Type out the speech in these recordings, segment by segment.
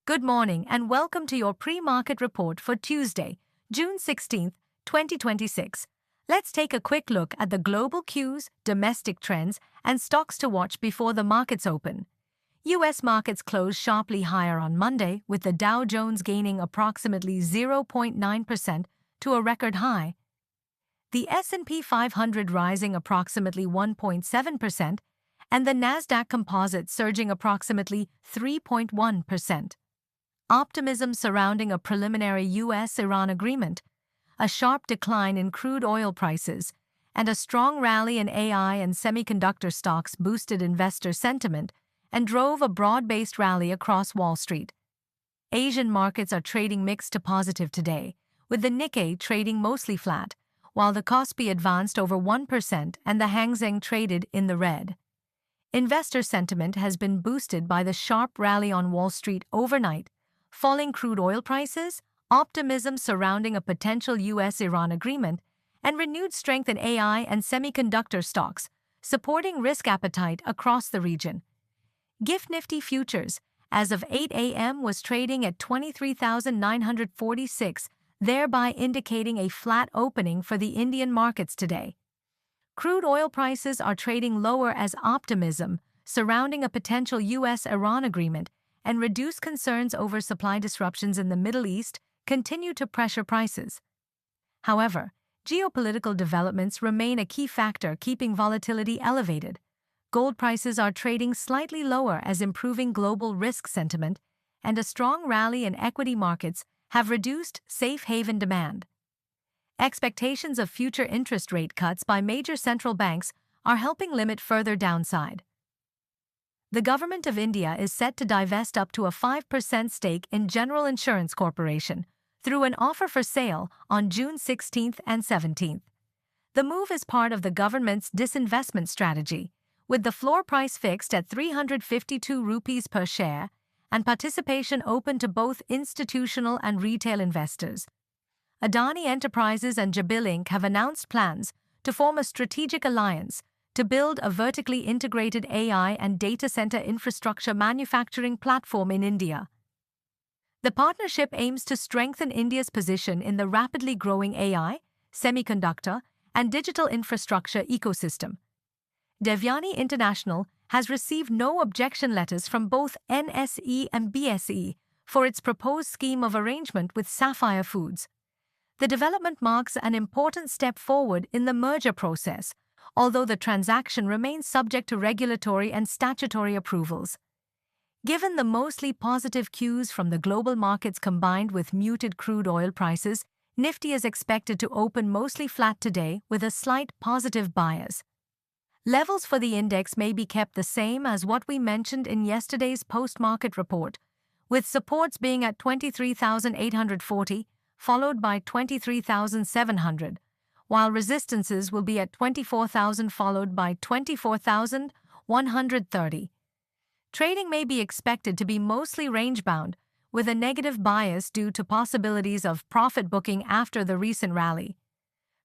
Good morning and welcome to your pre-market report for Tuesday, June 16, 2026. Let's take a quick look at the global cues, domestic trends, and stocks to watch before the markets open. U.S. markets closed sharply higher on Monday, with the Dow Jones gaining approximately 0.9% to a record high. The S&P 500 rising approximately 1.7%, and the Nasdaq Composite surging approximately 3.1%. Optimism surrounding a preliminary U.S. Iran agreement, a sharp decline in crude oil prices, and a strong rally in AI and semiconductor stocks boosted investor sentiment and drove a broad-based rally across Wall Street. Asian markets are trading mixed to positive today, with the Nikkei trading mostly flat, while the Kospi advanced over 1% and the Hang Seng traded in the red. Investor sentiment has been boosted by the sharp rally on Wall Street overnight, falling crude oil prices, optimism surrounding a potential U.S. Iran agreement, and renewed strength in AI and semiconductor stocks, supporting risk appetite across the region. GIFT Nifty Futures, as of 8 a.m., was trading at 23,946, thereby indicating a flat opening for the Indian markets today. Crude oil prices are trading lower as optimism surrounding a potential U.S. Iran agreement and reduced concerns over supply disruptions in the Middle East continue to pressure prices. However, geopolitical developments remain a key factor keeping volatility elevated. Gold prices are trading slightly lower as improving global risk sentiment and a strong rally in equity markets have reduced safe haven demand. Expectations of future interest rate cuts by major central banks are helping limit further downside. The government of India is set to divest up to a 5% stake in General Insurance Corporation through an offer for sale on June 16th and 17th. The move is part of the government's disinvestment strategy, with the floor price fixed at 352 rupees per share and participation open to both institutional and retail investors. Adani Enterprises and Jabil Inc. have announced plans to form a strategic alliance to build a vertically integrated AI and data center infrastructure manufacturing platform in India. The partnership aims to strengthen India's position in the rapidly growing AI, semiconductor, and digital infrastructure ecosystem. Devyani International has received no objection letters from both NSE and BSE for its proposed scheme of arrangement with Sapphire Foods. The development marks an important step forward in the merger process, although the transaction remains subject to regulatory and statutory approvals. Given the mostly positive cues from the global markets combined with muted crude oil prices, Nifty is expected to open mostly flat today with a slight positive bias. Levels for the index may be kept the same as what we mentioned in yesterday's post-market report, with supports being at 23,840, followed by 23,700, while resistances will be at 24,000 followed by 24,130. Trading may be expected to be mostly range-bound, with a negative bias due to possibilities of profit booking after the recent rally.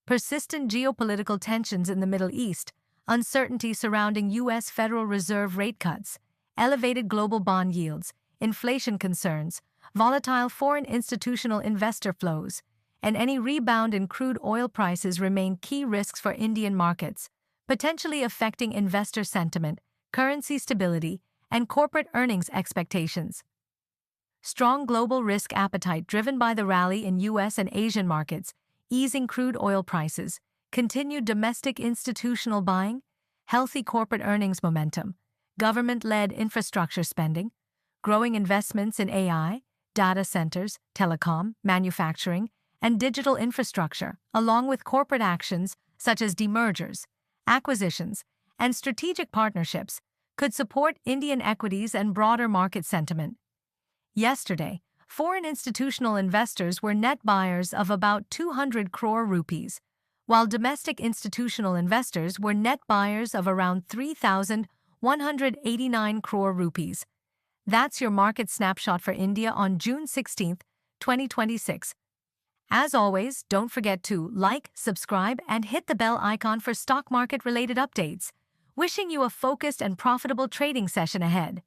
Persistent geopolitical tensions in the Middle East, uncertainty surrounding U.S. Federal Reserve rate cuts, elevated global bond yields, inflation concerns, volatile foreign institutional investor flows, and any rebound in crude oil prices remain key risks for Indian markets, potentially affecting investor sentiment, currency stability, and corporate earnings expectations. Strong global risk appetite driven by the rally in U.S. and Asian markets, easing crude oil prices, continued domestic institutional buying, healthy corporate earnings momentum, government-led infrastructure spending, growing investments in AI, data centers, telecom, manufacturing, and digital infrastructure, along with corporate actions such as demergers, acquisitions, and strategic partnerships, could support Indian equities and broader market sentiment. Yesterday, foreign institutional investors were net buyers of about 200 crore rupees, while domestic institutional investors were net buyers of around 3,189 crore rupees. That's your market snapshot for India on June 16, 2026. As always, don't forget to like, subscribe, and hit the bell icon for stock market-related updates. Wishing you a focused and profitable trading session ahead.